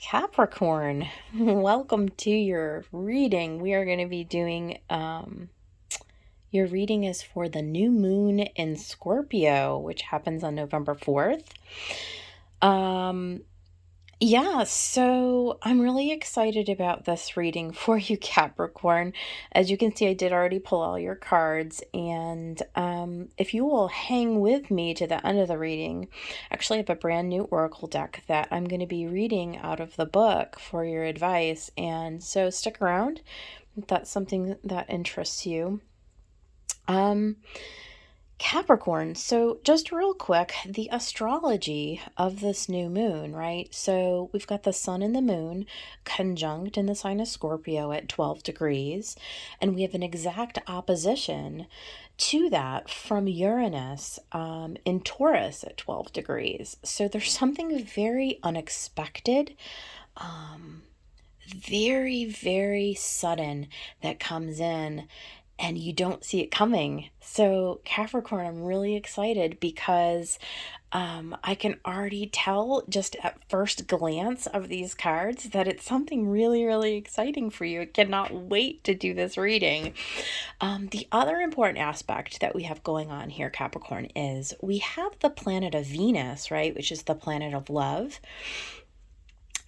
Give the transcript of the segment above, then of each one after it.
Capricorn, welcome to your reading. We are going to be doing, your reading is for the new moon in Scorpio, which happens on November 4th. Yeah, so I'm really excited about this reading for you, Capricorn. As you can see, I did already pull all your cards, and if you will hang with me to the end of the reading, actually, I have a brand new oracle deck that I'm going to be reading out of the book for your advice, and so stick around if that's something that interests you. Capricorn. So, just real quick, the astrology of this new moon, right? So, we've got the sun and the moon conjunct in the sign of Scorpio at 12 degrees, and we have an exact opposition to that from Uranus in Taurus at 12 degrees. So, there's something very unexpected. Very, very sudden that comes in and you don't see it coming. So, Capricorn, I'm really excited because I can already tell just at first glance of these cards that it's something really, really exciting for you. I cannot wait to do this reading. The other important aspect that we have going on here, Capricorn, is we have the planet of Venus, right, which is the planet of love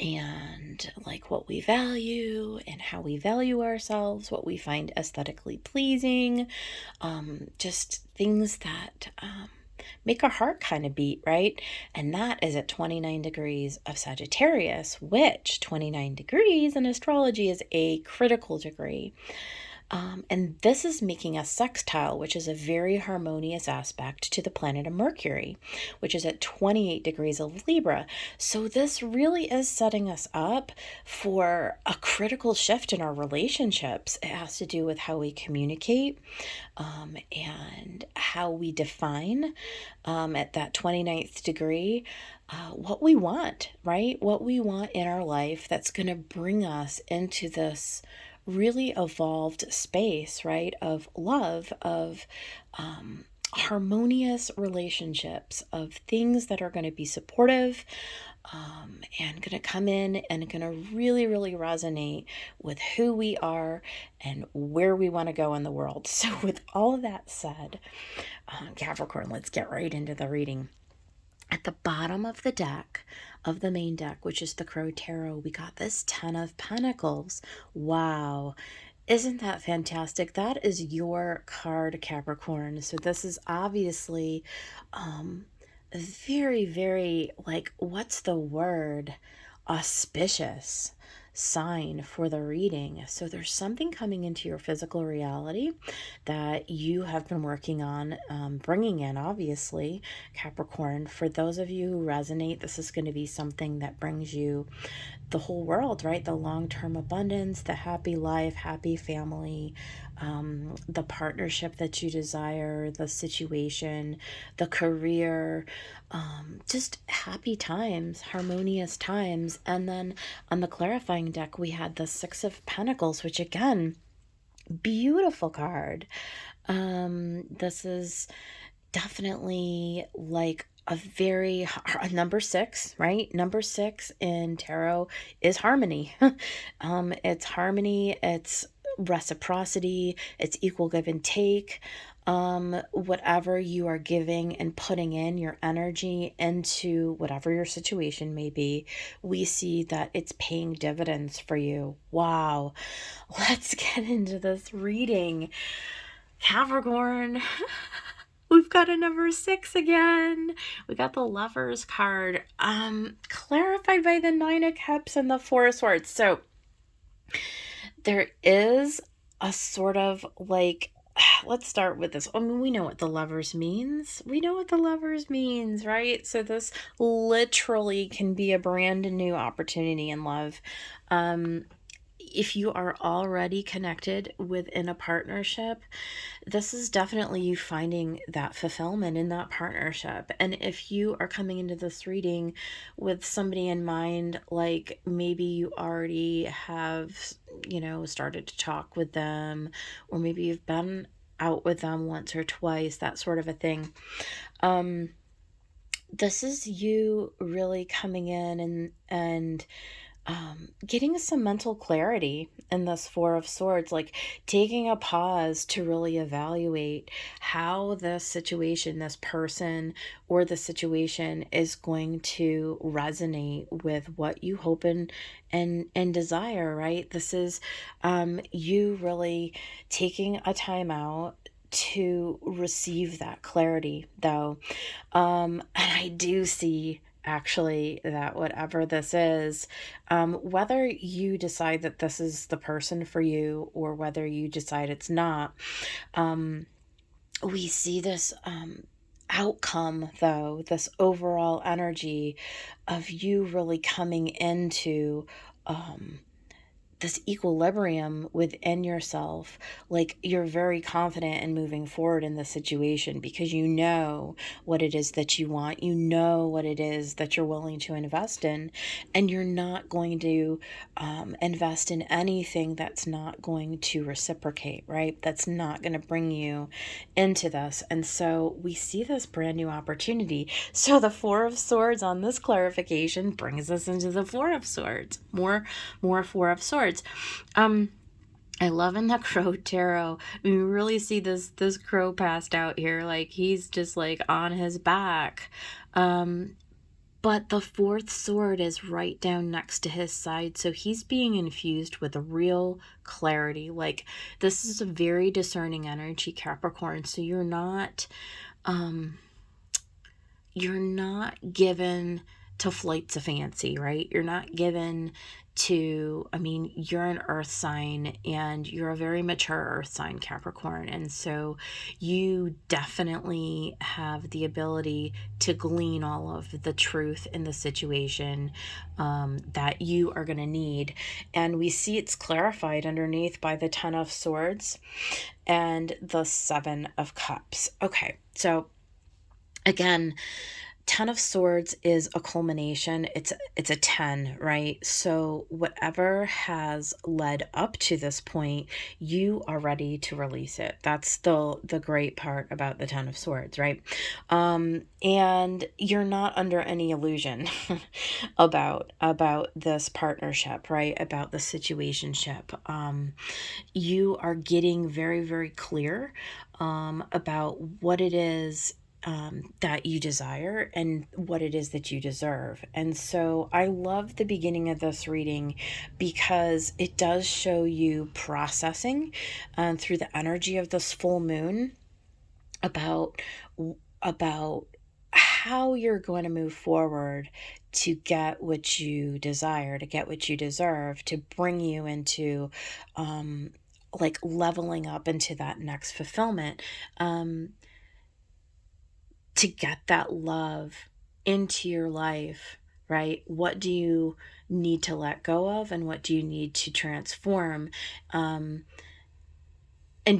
and like what we value and how we value ourselves, what we find aesthetically pleasing, just things that make our heart kind of beat, right? And that is at 29 degrees of Sagittarius, which 29 degrees in astrology is a critical degree. And this is making a sextile, which is a very harmonious aspect to the planet of Mercury, which is at 28 degrees of Libra. So this really is setting us up for a critical shift in our relationships. It has to do with how we communicate and how we define at that 29th degree what we want, right? What we want in our life that's going to bring us into this really evolved space, right, of love, of harmonious relationships, of things that are going to be supportive and going to come in and going to really, really resonate with who we are and where we want to go in the world. So, with all of that said, Capricorn, let's get right into the reading. At the bottom of the deck, of the main deck, which is the Crow Tarot, we got this 10 of Pentacles. Wow. Isn't that fantastic? That is your card, Capricorn. So this is obviously very, very, like, what's the word? Auspicious sign for the reading. So there's something coming into your physical reality that you have been working on bringing in, obviously, Capricorn. For those of you who resonate, this is going to be something that brings you the whole world, right? The long-term abundance, the happy life, happy family, the partnership that you desire, the situation, the career, just happy times, harmonious times. And then on the clarifying deck, we had the Six of Pentacles, which again, beautiful card. This is definitely like a number six, right? Number six in tarot is harmony. It's harmony, it's reciprocity, it's equal give and take. Whatever you are giving and putting in your energy into whatever your situation may be, we see that it's paying dividends for you. Wow. Let's get into this reading. Capricorn. We've got a number six again. We got the Lovers card, clarified by the Nine of Cups and the Four of Swords. So there is a sort of like, let's start with this. I mean, we know what the Lovers means. We know what the Lovers means, right? So this literally can be a brand new opportunity in love. If you are already connected within a partnership, this is definitely you finding that fulfillment in that partnership. And if you are coming into this reading with somebody in mind, like maybe you already have, started to talk with them, or maybe you've been out with them once or twice, that sort of a thing. This is you really coming in and getting some mental clarity in this Four of Swords, like taking a pause to really evaluate how this situation, this person, or the situation is going to resonate with what you hope and desire, right? This is you really taking a time out to receive that clarity, though. And I do see actually that whatever this is, whether you decide that this is the person for you or whether you decide it's not, um, we see this outcome, though, this overall energy of you really coming into. This equilibrium within yourself, like you're very confident in moving forward in the situation because you know what it is that you want, you know what it is that you're willing to invest in, and you're not going to invest in anything that's not going to reciprocate, right? That's not going to bring you into this. And so we see this brand new opportunity. So the Four of Swords on this clarification brings us into the Four of Swords. More Four of Swords. I love in the Crow Tarot, we really see this crow passed out here, like he's just like on his back. But the fourth sword is right down next to his side, so he's being infused with a real clarity. Like this is a very discerning energy, Capricorn. So you're not given to flights of fancy, right? You're not given to, I mean, you're an earth sign and you're a very mature earth sign, Capricorn. And so you definitely have the ability to glean all of the truth in the situation that you are going to need. And we see it's clarified underneath by the Ten of Swords and the Seven of Cups. Okay, so again, Ten of Swords is a culmination. It's a 10, right? So whatever has led up to this point, you are ready to release it. That's the great part about the Ten of Swords, right? And you're not under any illusion about this partnership, right? About the situationship. You are getting very, very clear about what it is that you desire and what it is that you deserve. And so I love the beginning of this reading because it does show you processing through the energy of this full moon about how you're going to move forward to get what you desire, to get what you deserve, to bring you into like leveling up into that next fulfillment. To get that love into your life, right? What do you need to let go of and what do you need to transform? And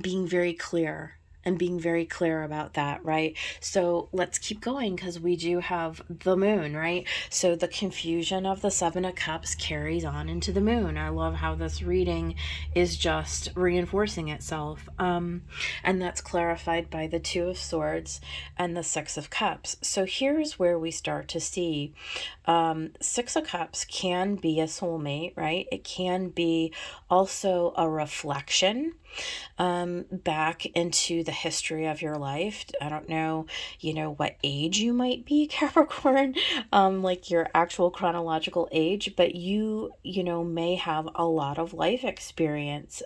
being very clear about that, right? So let's keep going because we do have the moon, right? So the confusion of the Seven of Cups carries on into the moon. I love how this reading is just reinforcing itself. And that's clarified by the Two of Swords and the Six of Cups. So here's where we start to see Six of Cups can be a soulmate, right? It can be also a reflection back into the history of your life. I don't know, what age you might be, Capricorn, like your actual chronological age, but you may have a lot of life experience.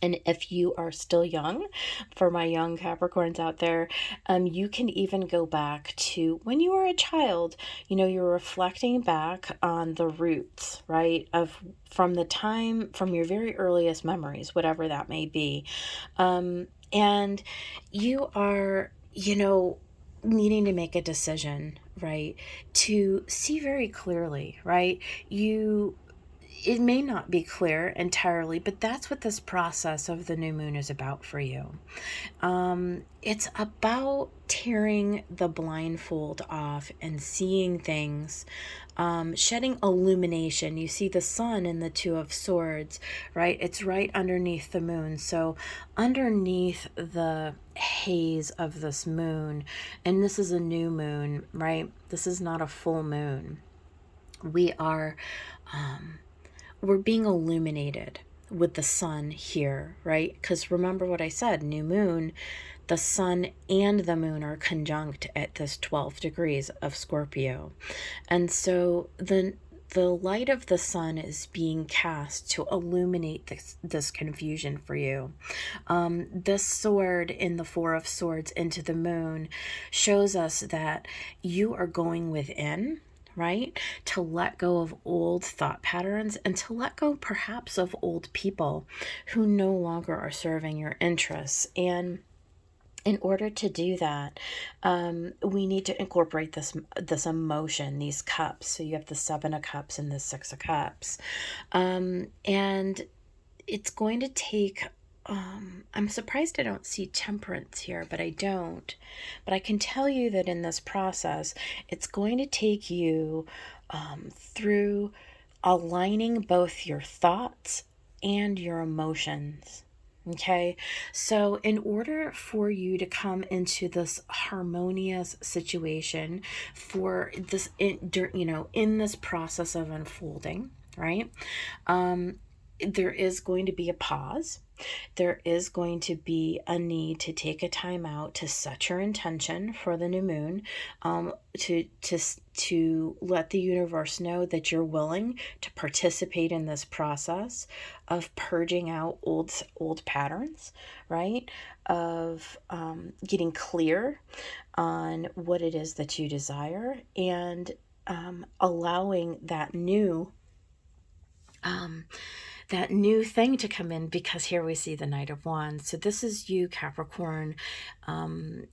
And if you are still young, for my young Capricorns out there, you can even go back to when you were a child. You're reflecting back on the roots, right, from your very earliest memories, whatever that may be. And you are, needing to make a decision, right, to see very clearly, right? It may not be clear entirely, but that's what this process of the new moon is about for you. It's about tearing the blindfold off and seeing things, shedding illumination. You see the sun in the Two of Swords, right? It's right underneath the moon. So underneath the haze of this moon, and this is a new moon, right? This is not a full moon. We are, we're being illuminated with the sun here, right? Because remember what I said, new moon, the sun and the moon are conjunct at this 12 degrees of Scorpio. And so the light of the sun is being cast to illuminate this confusion for you. This sword in the Four of Swords into the moon shows us that you are going within, right? To let go of old thought patterns and to let go perhaps of old people who no longer are serving your interests. And in order to do that, we need to incorporate this emotion, these cups. So you have the Seven of Cups and the Six of Cups. And it's going to take, I'm surprised I don't see Temperance here, but I don't. But I can tell you that in this process, it's going to take you through aligning both your thoughts and your emotions. Okay, so in order for you to come into this harmonious situation for this, in this process of unfolding, right? There is going to be a pause. There is going to be a need to take a time out to set your intention for the new moon, to let the universe know that you're willing to participate in this process of purging out old patterns, right? Of getting clear on what it is that you desire, and allowing that new thing to come in, because here we see the Knight of Wands. So this is you, Capricorn,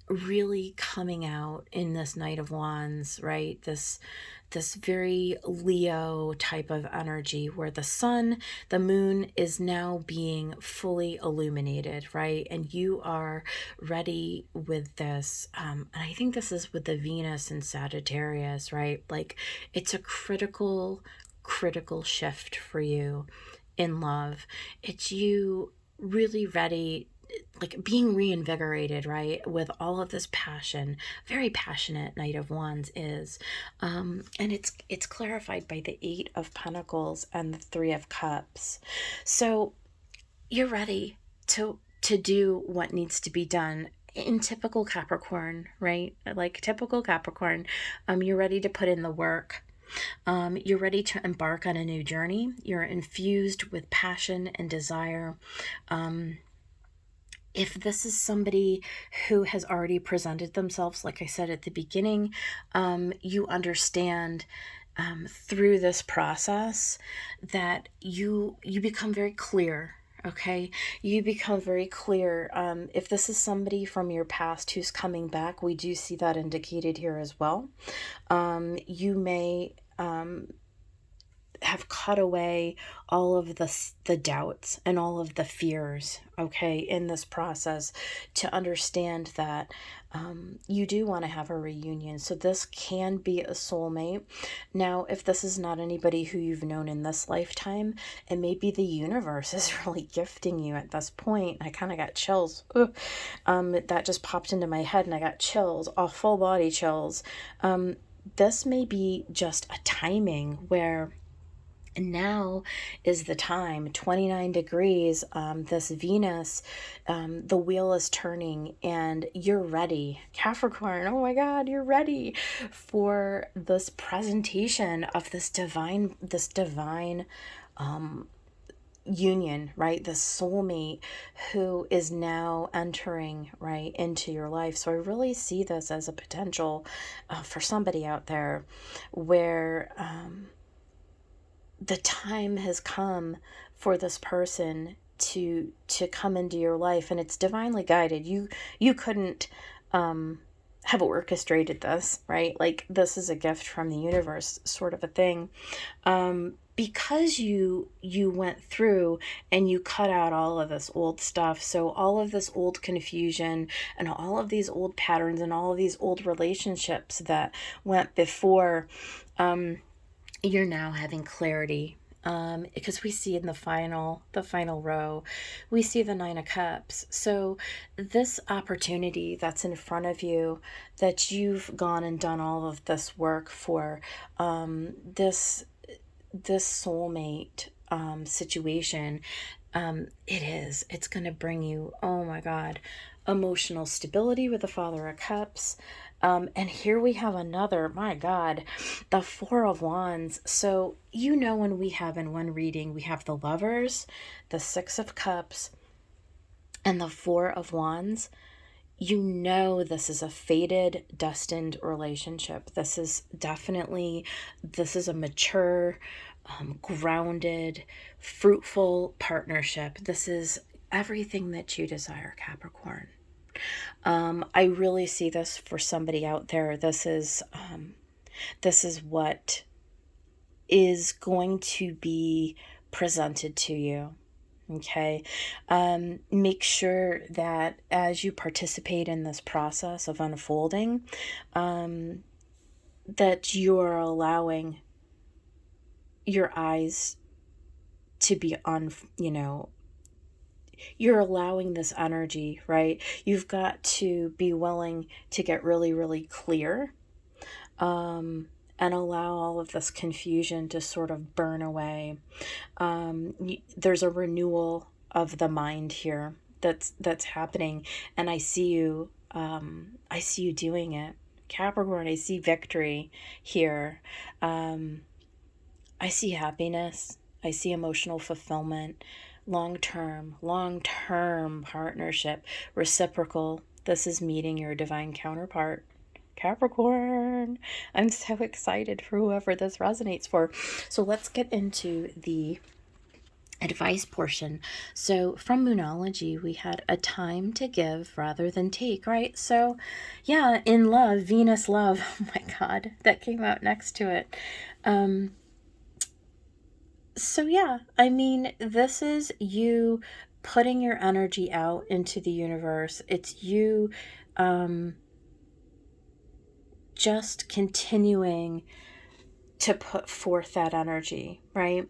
really coming out in this Knight of Wands, right? This very Leo type of energy where the sun, the moon is now being fully illuminated, right? And you are ready with this. And I think this is with the Venus and Sagittarius, right? Like it's a critical shift for you in love. It's you really ready, like being reinvigorated, right? With all of this passion, very passionate Knight of Wands is. And it's clarified by the Eight of Pentacles and the Three of Cups. So you're ready to do what needs to be done in typical Capricorn, right? Like typical Capricorn, you're ready to put in the work. You're ready to embark on a new journey. You're infused with passion and desire. If this is somebody who has already presented themselves, like I said at the beginning, you understand through this process that you become very clear. Okay, you become very clear. If this is somebody from your past who's coming back, we do see that indicated here as well. You may have cut away all of the doubts and all of the fears, okay, in this process, to understand that you do want to have a reunion. So this can be a soulmate. Now, if this is not anybody who you've known in this lifetime, and maybe the universe is really gifting you at this point. I kind of got chills. That just popped into my head and I got chills, full body chills. This may be just a timing where now is the time, 29 degrees, this Venus, the wheel is turning and you're ready. Capricorn, oh my God, you're ready for this presentation of this divine union, right? The soulmate who is now entering right into your life. So I really see this as a potential for somebody out there where the time has come for this person to come into your life, and it's divinely guided. You couldn't have orchestrated this, right? Like this is a gift from the universe, sort of a thing. Because you went through and you cut out all of this old stuff, so all of this old confusion and all of these old patterns and all of these old relationships that went before, you're now having clarity because we see in the final row, we see the Nine of Cups. So this opportunity that's in front of you, that you've gone and done all of this work for, this soulmate situation, it's going to bring you, oh my God, emotional stability with the Father of Cups. And here we have another, my God, the Four of Wands. So, when we have in one reading, we have the Lovers, the Six of Cups, and the Four of Wands. This is a fated, destined relationship. This is a mature, grounded, fruitful partnership. This is everything that you desire, Capricorn. I really see this for somebody out there. This is what is going to be presented to you. Okay. Make sure that as you participate in this process of unfolding, that you're allowing your eyes to be you're allowing this energy, right? You've got to be willing to get really, really clear, and allow all of this confusion to sort of burn away. There's a renewal of the mind here that's happening, and I see you doing it, Capricorn. I see victory here. I see happiness. I see emotional fulfillment, long-term partnership, reciprocal. This is meeting your divine counterpart, Capricorn. I'm so excited for whoever this resonates for. So let's get into the advice portion. So from Moonology, we had a time to give rather than take, right? So yeah, in love, Venus love, oh my God, that came out next to it. So yeah, I mean, this is you putting your energy out into the universe. It's you just continuing to put forth that energy, right?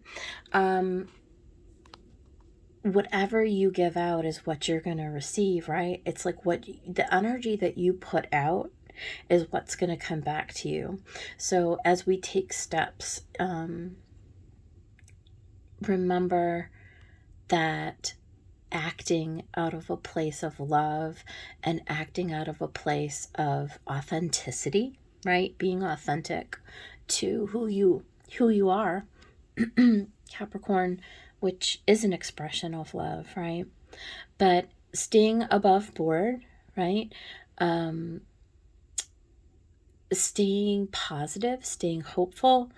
Whatever you give out is what you're going to receive, right? It's like the energy that you put out is what's going to come back to you. So as we take steps, remember that acting out of a place of love and acting out of a place of authenticity, right? Being authentic to who you are, Capricorn, which is an expression of love, right? But staying above board, right? Staying positive, staying hopeful,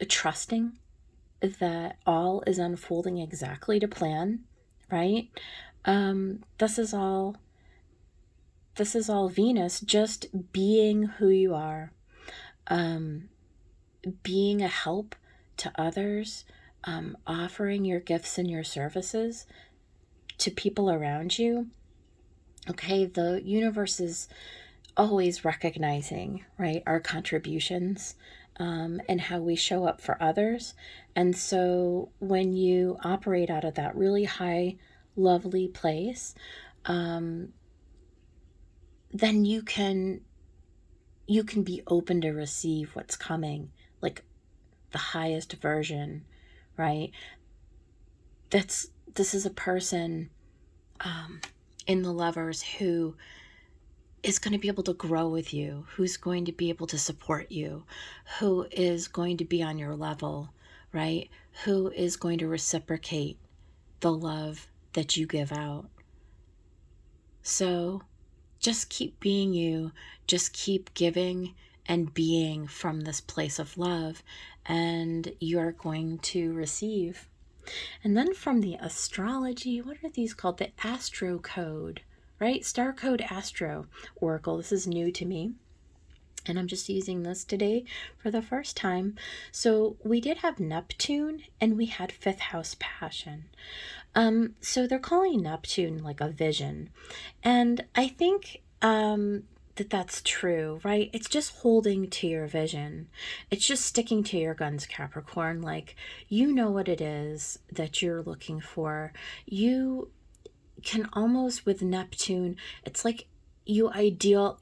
trusting that all is unfolding exactly to plan, right? This is all Venus, just being who you are, being a help to others, offering your gifts and your services to people around you. Okay, the universe is always recognizing, right, our contributions, and how we show up for others. And so when you operate out of that really high, lovely place, then you can be open to receive what's coming, like the highest version, right? This is a person in the Lovers who is going to be able to grow with you, who's going to be able to support you, who is going to be on your level, right? Who is going to reciprocate the love that you give out. So just keep being you, just keep giving and being from this place of love, and you're going to receive. And then from the astrology, what are these called? The Astro code, right? Star code Astro Oracle. This is new to me, and I'm just using this today for the first time. So we did have Neptune, and we had fifth house passion. So they're calling Neptune like a vision. And I think that that's true, right? It's just holding to your vision. It's just sticking to your guns, Capricorn. Like, you know what it is that you're looking for. You can almost, with Neptune, it's like you're idealizing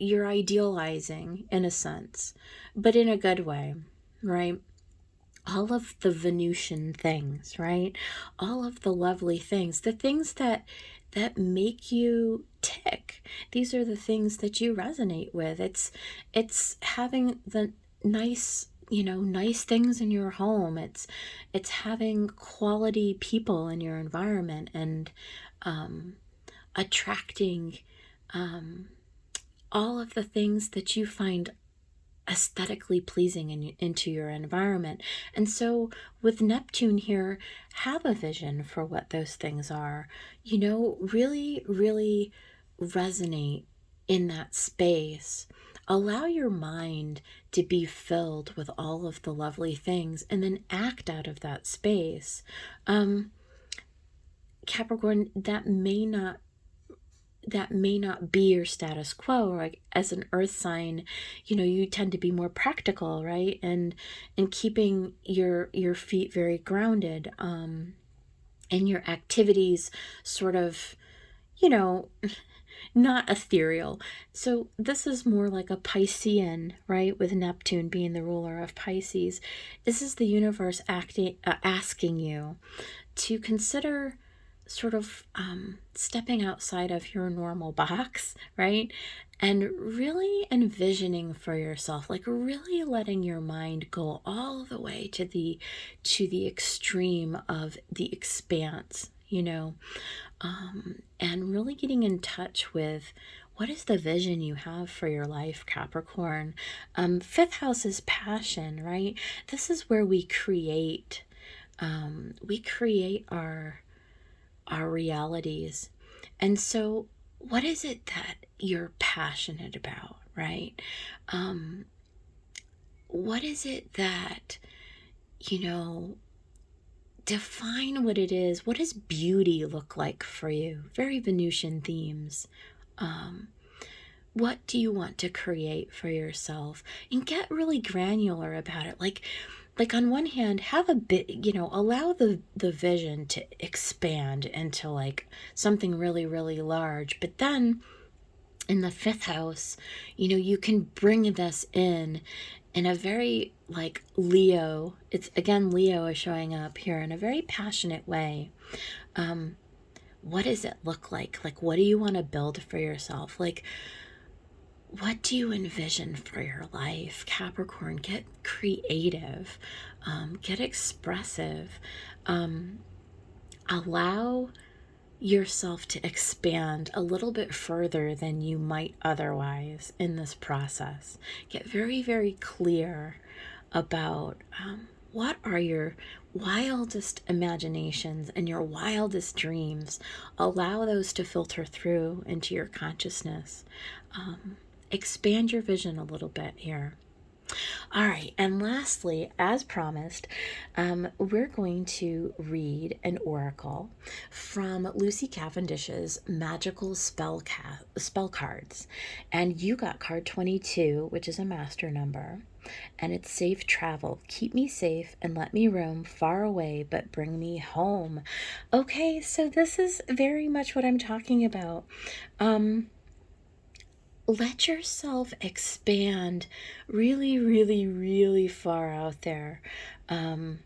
in a sense, but in a good way, right? All of the Venusian things, right? All of the lovely things, the things that make you tick. These are the things that you resonate with. It's having the nice, nice things in your home. It's having quality people in your environment, and attracting all of the things that you find aesthetically pleasing into your environment. And so with Neptune here, have a vision for what those things are. Really, really resonate in that space. Allow your mind to be filled with all of the lovely things, and then act out of that space. Capricorn, that may not be your status quo. Like, as an earth sign, you tend to be more practical, right? And keeping your feet very grounded, and your activities sort of, not ethereal. So this is more like a Piscean, right? With Neptune being the ruler of Pisces. This is the universe asking you to consider sort of stepping outside of your normal box, right? And really envisioning for yourself, like really letting your mind go all the way to the extreme of the expanse, and really getting in touch with what is the vision you have for your life, Capricorn. Fifth house is passion, right? This is where we create our realities. And so what is it that you're passionate about, right? What is it that, define what it is. What does beauty look like for you? Very Venusian themes. What do you want to create for yourself? And get really granular about it. Like on one hand, have a bit, allow the vision to expand into like something really, really large. But then in the fifth house, you can bring this in a very like Leo. It's again, Leo is showing up here in a very passionate way. What does it look like? Like, what do you want to build for yourself? Like, what do you envision for your life? Capricorn, get creative, get expressive, allow yourself to expand a little bit further than you might otherwise in this process. Get very, very clear about what are your wildest imaginations and your wildest dreams. Allow those to filter through into your consciousness. Expand your vision a little bit here. All right, and lastly, as promised, we're going to read an oracle from Lucy Cavendish's Magical Spell Cards. And you got card 22, which is a master number, and it's safe travel. Keep me safe and let me roam far away, but bring me home. Okay, so this is very much what I'm talking about. Let yourself expand really, really, really far out there. And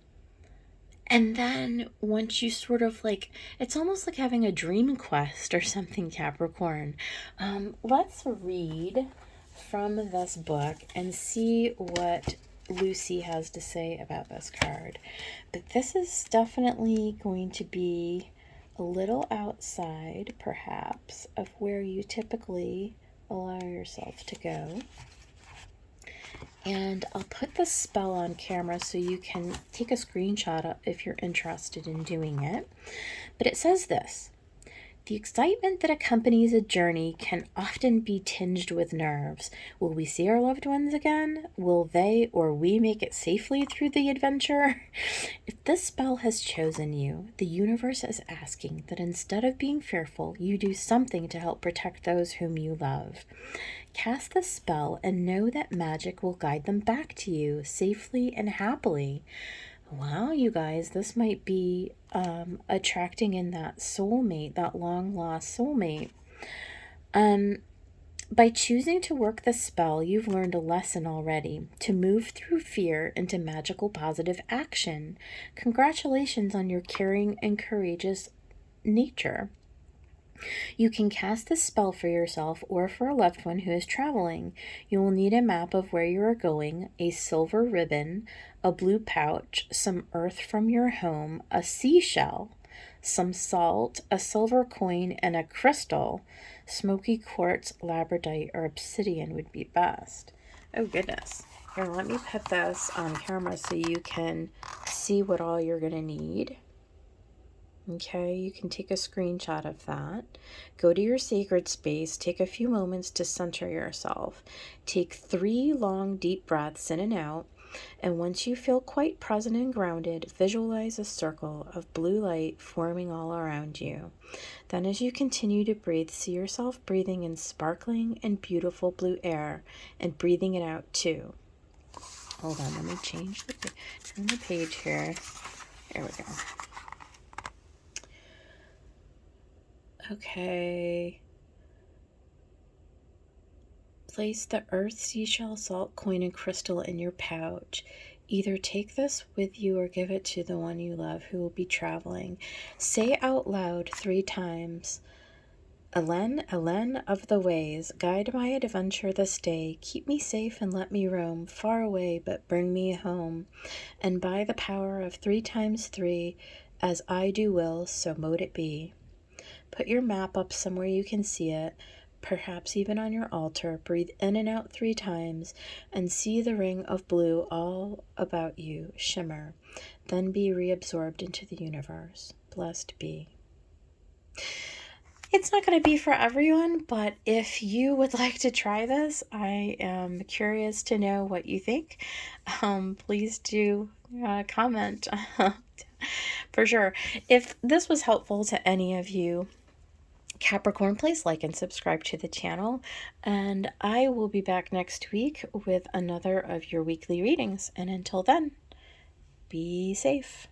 then once you sort of like, it's almost like having a dream quest or something, Capricorn. Let's read from this book and see what Lucy has to say about this card. But this is definitely going to be a little outside, perhaps, of where you typically allow yourself to go. And I'll put the spell on camera so you can take a screenshot if you're interested in doing it. But it says this: The excitement that accompanies a journey can often be tinged with nerves. Will we see our loved ones again? Will they or we make it safely through the adventure? If this spell has chosen you, the universe is asking that instead of being fearful, you do something to help protect those whom you love. Cast the spell and know that magic will guide them back to you safely and happily. Wow, you guys, this might be attracting in that soulmate, that long lost soulmate. By choosing to work the spell, you've learned a lesson already to move through fear into magical positive action. Congratulations on your caring and courageous nature. You can cast this spell for yourself or for a loved one who is traveling. You will need a map of where you are going, a silver ribbon, a blue pouch, some earth from your home, a seashell, some salt, a silver coin, and a crystal. Smoky quartz, labradorite, or obsidian would be best. Oh, goodness. Here, let me put this on camera so you can see what all you're going to need. Okay, you can take a screenshot of that. Go to your sacred space. Take a few moments to center yourself. Take 3 long, deep breaths in and out. And once you feel quite present and grounded, visualize a circle of blue light forming all around you. Then as you continue to breathe, see yourself breathing in sparkling and beautiful blue air and breathing it out too. Hold on, let me turn the page here. There we go. Okay. Place the earth, seashell, salt, coin, and crystal in your pouch. Either take this with you or give it to the one you love who will be traveling. Say out loud 3 times, Elen, Elen of the ways, guide my adventure this day. Keep me safe and let me roam, far away but bring me home. And by the power of 3 times 3, as I do will, so mote it be. Put your map up somewhere you can see it, perhaps even on your altar. Breathe in and out 3 times and see the ring of blue all about you shimmer. Then be reabsorbed into the universe. Blessed be. It's not going to be for everyone, but if you would like to try this, I am curious to know what you think. Please do comment for sure. If this was helpful to any of you, Capricorn, please like and subscribe to the channel, and I will be back next week with another of your weekly readings. And until then, be safe.